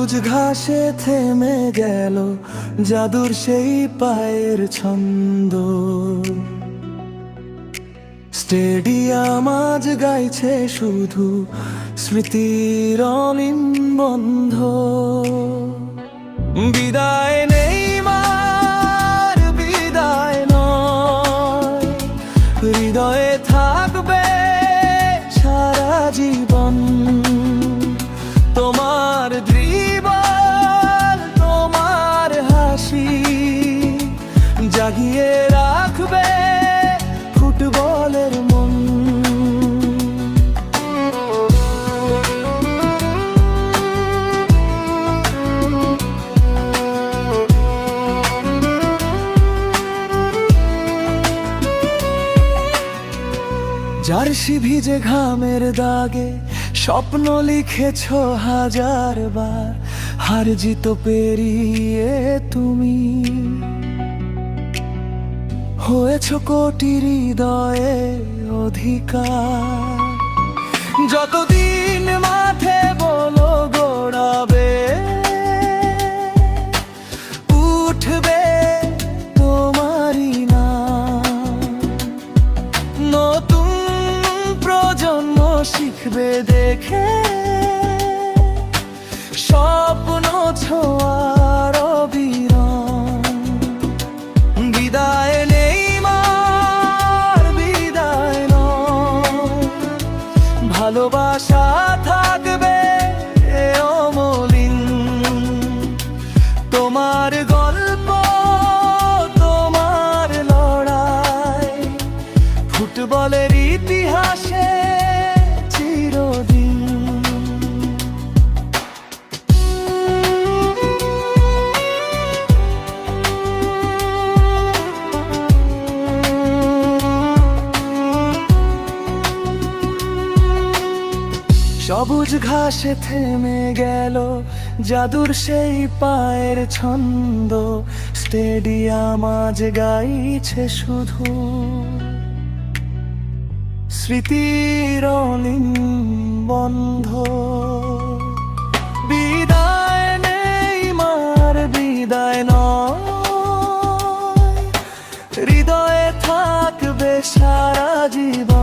সবুজ ঘাসে থেমে গেল জাদুর সেই পায়ের ছন্দ। স্টেডিয়াম আজ গাইছে শুধু স্মৃতির অলিম্বন্ধ। বিদায় নেইমার, বিদায় নয়, হৃদয়ে থাকবে সারা জীবন তোমার ড্রিবল, তোমার হাসি জাগিয়ে রাখবে ফুটবলের মন। জার্সি ভিজে ঘামের দাগে স্বপ্ন লিখেছ হাজার বার, হার জিত পেরিয়ে তুমি হয়েছ কোটি হৃদয়ে অধিকার। যতদিন মাঠে বলো গড়াবে, উঠবে তোমারই নাম। নতুন প্রজন্ম শিখবে দেখে স্বপ্ন ছোঁয়ার অবিরাম। বিদায় নেইমার, বিদায় নয়, ভালোবাসা থাকবে অমলিন। তোমার গল্প, তোমার লড়াই ফুটবলের ইতিহাসে চিরদিন। সবুজ ঘাসে থেমে গেল জাদুর সেই পায়ের ছন্দ। স্টেডিয়াম আজ গাইছে শুধু স্মৃতির অলিম্বন্ধ। বিদায় নেইমার, বিদায় নয়, হৃদয়ে থাকবে সারা জীবন